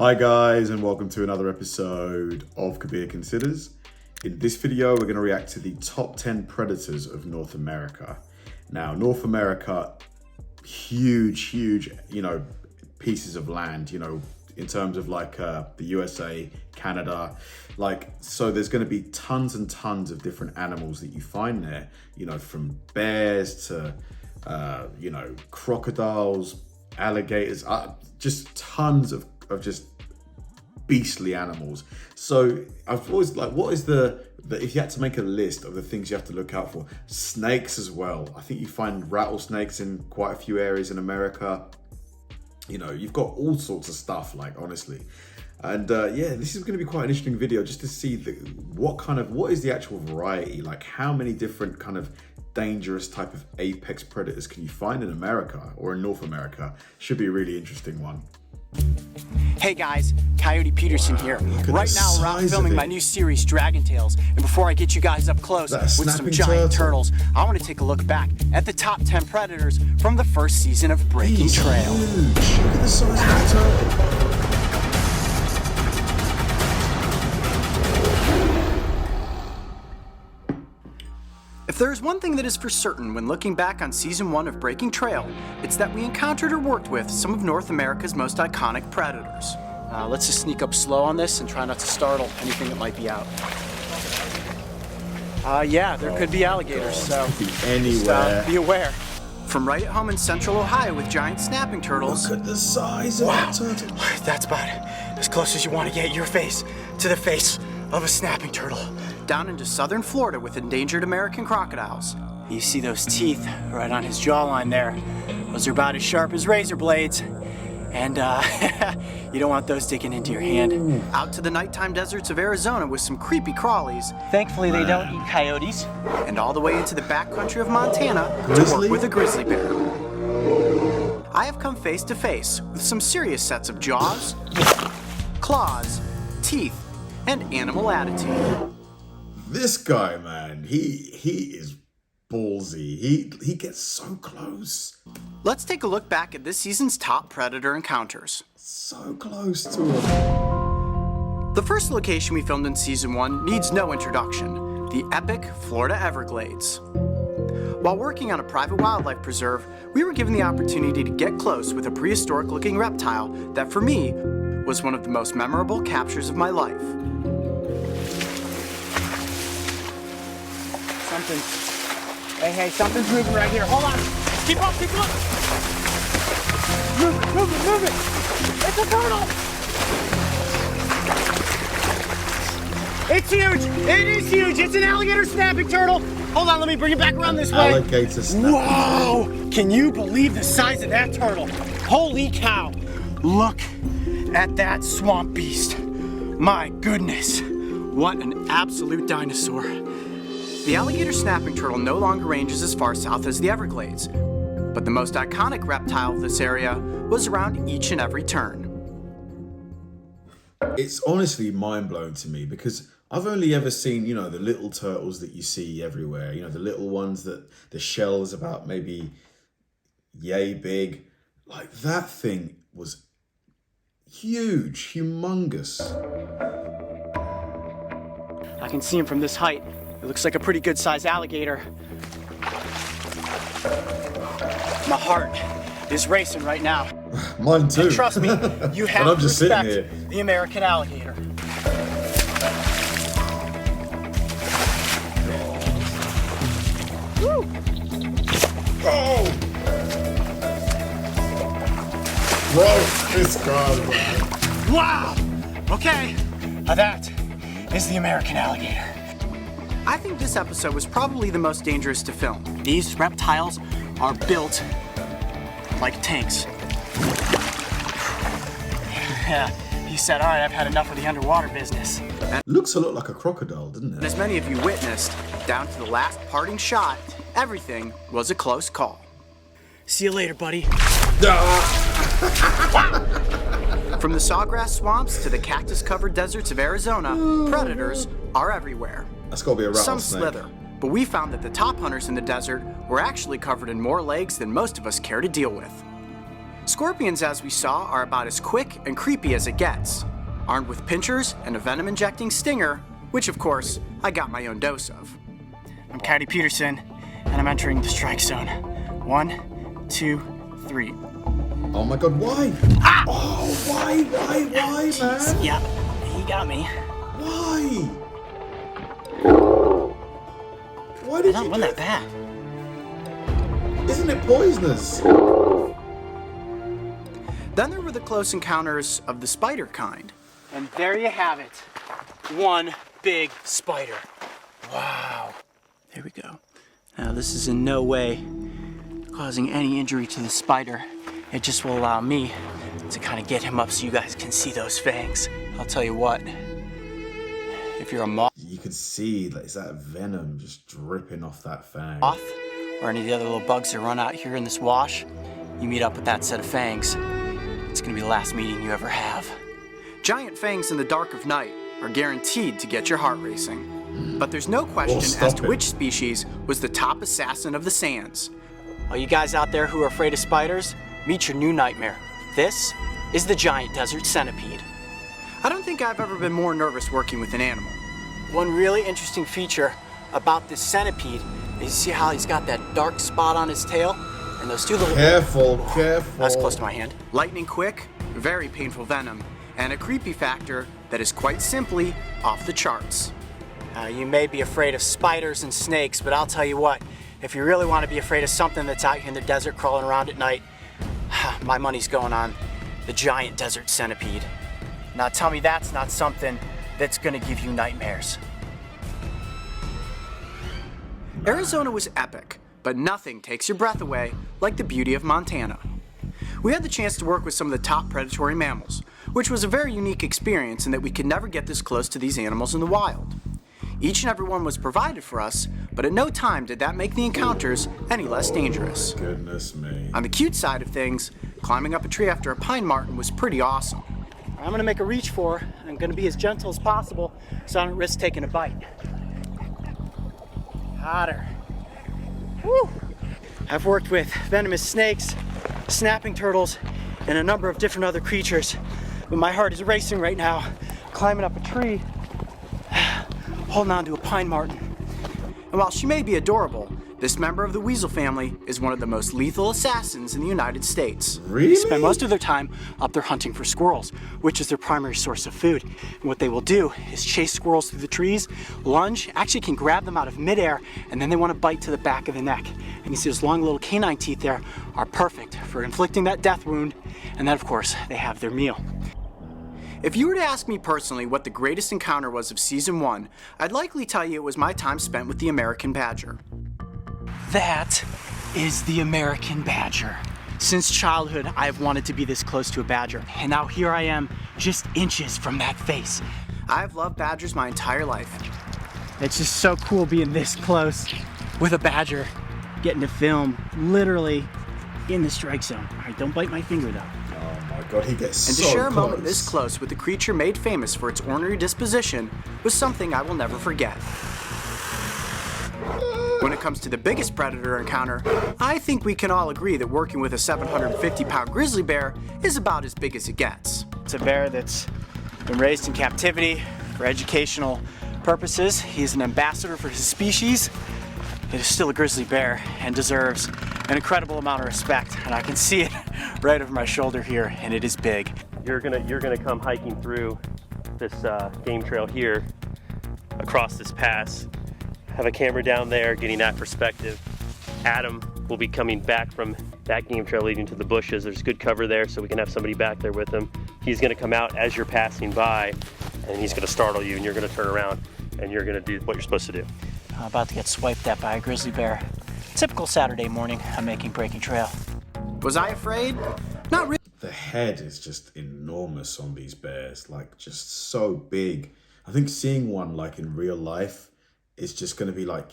Hi guys, and welcome to another episode of Kabir Considers. In this video, we're going to react to the top 10 predators of North America. Now, North America, huge, pieces of land, in terms of the USA, Canada, so there's going to be tons and tons of different animals that you find there, from bears to, crocodiles, alligators, just tons of just beastly animals. So I've always what is the if you had to make a list of the things you have to look out for, snakes as well. I think you find rattlesnakes in quite a few areas in America. You've got all sorts of stuff, honestly. And this is going to be quite an interesting video just to see what is the actual variety, how many different kind of dangerous type of apex predators can you find in America or in North America. Should be a really interesting one. Hey guys, Coyote Peterson here. Right now we're out filming my new series, Dragon Tales. And before I get you guys up close with some giant turtles, I want to take a look back at the top 10 predators from the first season of Breaking Trail. Huge. Look at the size of that turtle. If there's one thing that is for certain when looking back on Season 1 of Breaking Trail, it's that we encountered or worked with some of North America's most iconic predators. Let's just sneak up slow on this and try not to startle anything that might be out. There could be alligators, so could be anywhere. Be aware. From right at home in central Ohio with giant snapping turtles. Look at the size of that turtle. That's about as close as you want to get your face to the face of a snapping turtle. Down into southern Florida with endangered American crocodiles. You see those teeth right on his jawline there. Those are about as sharp as razor blades. And you don't want those digging into your hand. Out to the nighttime deserts of Arizona with some creepy crawlies. Thankfully they don't eat coyotes. And all the way into the backcountry of Montana to work with a grizzly bear. I have come face to face with some serious sets of jaws, claws, teeth, and animal attitude. This guy, man, he is ballsy. He gets so close. Let's take a look back at this season's top predator encounters. So close to him. The first location we filmed in Season 1 needs no introduction, the epic Florida Everglades. While working on a private wildlife preserve, we were given the opportunity to get close with a prehistoric-looking reptile that, for me, was one of the most memorable captures of my life. Hey, something's moving right here. Hold on. Keep up, keep up. Move it. It's a turtle. It's huge. It is huge. It's an alligator snapping turtle. Hold on, let me bring it back around this way. Alligator snapping. Whoa! Can you believe the size of that turtle? Holy cow. Look at that swamp beast. My goodness. What an absolute dinosaur. The alligator snapping turtle no longer ranges as far south as the Everglades, but the most iconic reptile of this area was around each and every turn. It's honestly mind-blowing to me because I've only ever seen, the little turtles that you see everywhere, the little ones that the shell is about maybe yay big. That thing was huge, humongous. I can see him from this height. It looks like a pretty good-sized alligator. My heart is racing right now. Mine too. And trust me, you have to respect here. The American alligator. Woo! Oh! Bro, this guy, man. Wow! Okay, that is the American alligator. I think this episode was probably the most dangerous to film. These reptiles are built like tanks. Yeah, he said, all right, I've had enough of the underwater business. Looks a lot like a crocodile, doesn't it? And as many of you witnessed, down to the last parting shot, everything was a close call. See you later, buddy. From the sawgrass swamps to the cactus-covered deserts of Arizona, predators are everywhere. That's gotta be a rattlesnake. Some slither, but we found that the top hunters in the desert were actually covered in more legs than most of us care to deal with. Scorpions, as we saw, are about as quick and creepy as it gets, armed with pinchers and a venom-injecting stinger, which of course, I got my own dose of. I'm Caddy Peterson, and I'm entering the strike zone. 1, 2, 3. Oh my god, why? Ah! Oh, why, man? Yeah, he got me. Why? Why did I you don't want do that bad. Isn't it poisonous? Then there were the close encounters of the spider kind. And there you have it. One big spider. Wow. There we go. Now this is in no way causing any injury to the spider. It just will allow me to kind of get him up so you guys can see those fangs. I'll tell you what, if you're a moth, You can see, like, is that venom just dripping off that fang? or any of the other little bugs that run out here in this wash, you meet up with that set of fangs, it's gonna be the last meeting you ever have. Giant fangs in the dark of night are guaranteed to get your heart racing. But there's no question as to which species was the top assassin of the sands. All you guys out there who are afraid of spiders, meet your new nightmare. This is the giant desert centipede. I don't think I've ever been more nervous working with an animal. One really interesting feature about this centipede is, you see how he's got that dark spot on his tail? And those two little... Careful. That's close to my hand. Lightning quick, very painful venom, and a creepy factor that is quite simply off the charts. You may be afraid of spiders and snakes, but I'll tell you what, if you really want to be afraid of something that's out here in the desert crawling around at night, my money's going on the giant desert centipede. Now tell me that's not something that's gonna give you nightmares. Arizona was epic, but nothing takes your breath away like the beauty of Montana. We had the chance to work with some of the top predatory mammals, which was a very unique experience in that we could never get this close to these animals in the wild. Each and every one was provided for us, but at no time did that make the encounters any less dangerous. Goodness me. On the cute side of things, climbing up a tree after a pine marten was pretty awesome. I'm gonna make a reach for her. I'm gonna be as gentle as possible so I don't risk taking a bite. Got her. Woo! I've worked with venomous snakes, snapping turtles, and a number of different other creatures, but my heart is racing right now, climbing up a tree, holding on to a pine marten. And while she may be adorable, this member of the weasel family is one of the most lethal assassins in the United States. Really? They spend most of their time up there hunting for squirrels, which is their primary source of food. And what they will do is chase squirrels through the trees, lunge, actually can grab them out of midair, and then they want to bite to the back of the neck. And you see those long little canine teeth there are perfect for inflicting that death wound, and then of course they have their meal. If you were to ask me personally what the greatest encounter was of season 1, I'd likely tell you it was my time spent with the American badger. That is the American badger. Since childhood, I've wanted to be this close to a badger, and now here I am, just inches from that face. I've loved badgers my entire life. It's just so cool being this close with a badger, getting to film literally in the strike zone. All right, don't bite my finger though. Oh my god, he gets And so to share a close. moment this close with a creature made famous for its ornery disposition was something I will never forget. When it comes to the biggest predator encounter, I think we can all agree that working with a 750-pound grizzly bear is about as big as it gets. It's a bear that's been raised in captivity for educational purposes. He's an ambassador for his species. It is still a grizzly bear and deserves an incredible amount of respect. And I can see it right over my shoulder here, and it is big. You're gonna come hiking through this game trail here, across this pass. Have a camera down there, getting that perspective. Adam will be coming back from that game trail leading to the bushes. There's good cover there, so we can have somebody back there with him. He's gonna come out as you're passing by, and he's gonna startle you, and you're gonna turn around, and you're gonna do what you're supposed to do. I'm about to get swiped at by a grizzly bear. Typical Saturday morning, I'm making breaking trail. Was I afraid? Not really. The head is just enormous on these bears, like just so big. I think seeing one like in real life is just going to be like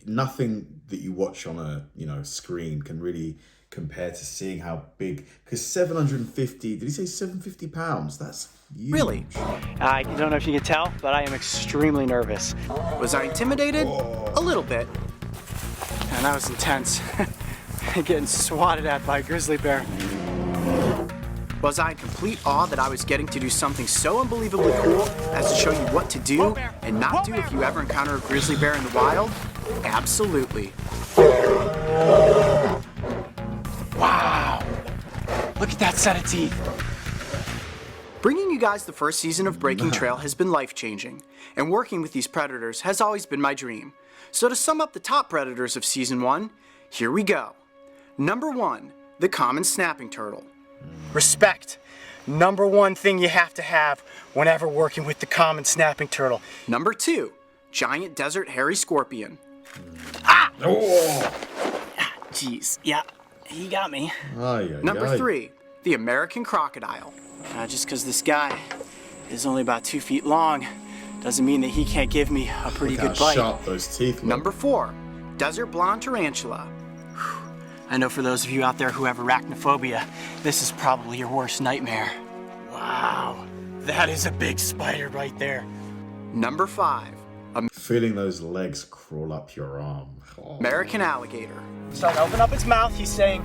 nothing that you watch on a screen can really compare to seeing how big. Because 750, did he say 750 pounds? That's huge. Really? I don't know if you can tell, but I am extremely nervous. Was I intimidated? Whoa. A little bit. And that was intense. Getting swatted at by a grizzly bear. Was I in complete awe that I was getting to do something so unbelievably cool as to show you what to do and not do if you ever encounter a grizzly bear in the wild? Absolutely. Wow! Look at that set of teeth. Bringing you guys the first season of Breaking Trail has been life-changing, and working with these predators has always been my dream. So to sum up the top predators of Season 1, here we go. Number 1, the common snapping turtle. Respect. Number 1 thing you have to have whenever working with the common snapping turtle. Number 2, giant desert hairy scorpion. Ah! Oh. Jeez, yeah, he got me. Ay. Number 3, the American crocodile. Just because this guy is only about 2 feet long doesn't mean that he can't give me a pretty good bite. Sharp those teeth look. Number 4, desert blonde tarantula. I know for those of you out there who have arachnophobia, this is probably your worst nightmare. Wow, that is a big spider right there. Number 5, Feeling those legs crawl up your arm. Oh. American alligator. Starting to open up its mouth, he's saying,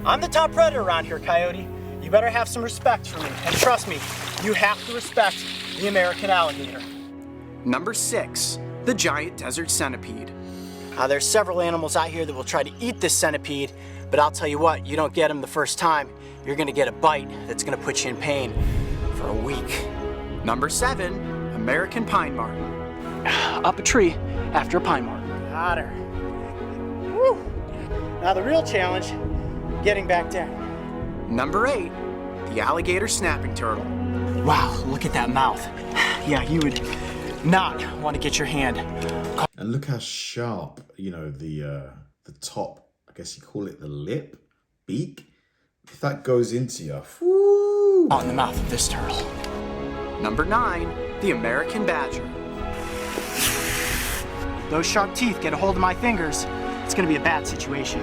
"I'm the top predator around here, Coyote. You better have some respect for me. And trust me, you have to respect the American alligator." Number 6, the giant desert centipede. There's several animals out here that will try to eat this centipede, but I'll tell you what, you don't get them the first time, you're gonna get a bite that's gonna put you in pain for a week. Number 7, American pine marten. Up a tree after a pine marten. Got her. Woo. Now the real challenge, getting back down. Number 8, the alligator snapping turtle. Wow, look at that mouth. Yeah, you would not want to get your hand. And look how sharp, the top, I guess you call it the lip, beak. If that goes into you, whoo, On the mouth of this turtle. Number 9, the American badger. Those sharp teeth get a hold of my fingers, it's gonna be a bad situation.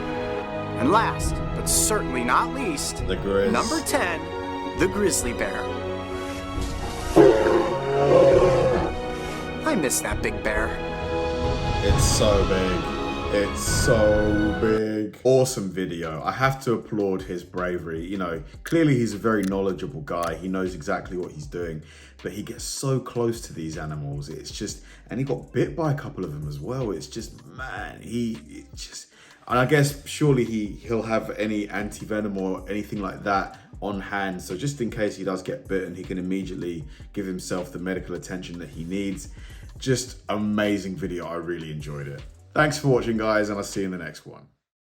And last, but certainly not least, the grizz. Number 10, the grizzly bear. I miss that big bear. It's so big. It's so big. Awesome video. I have to applaud his bravery. Clearly he's a very knowledgeable guy. He knows exactly what he's doing, but he gets so close to these animals. It's just, and he got bit by a couple of them as well. It's just, man, and I guess surely he'll have any anti-venom or anything like that on hand. So just in case he does get bitten, he can immediately give himself the medical attention that he needs. Just amazing video. I really enjoyed it. Thanks for watching, guys, and I'll see you in the next one.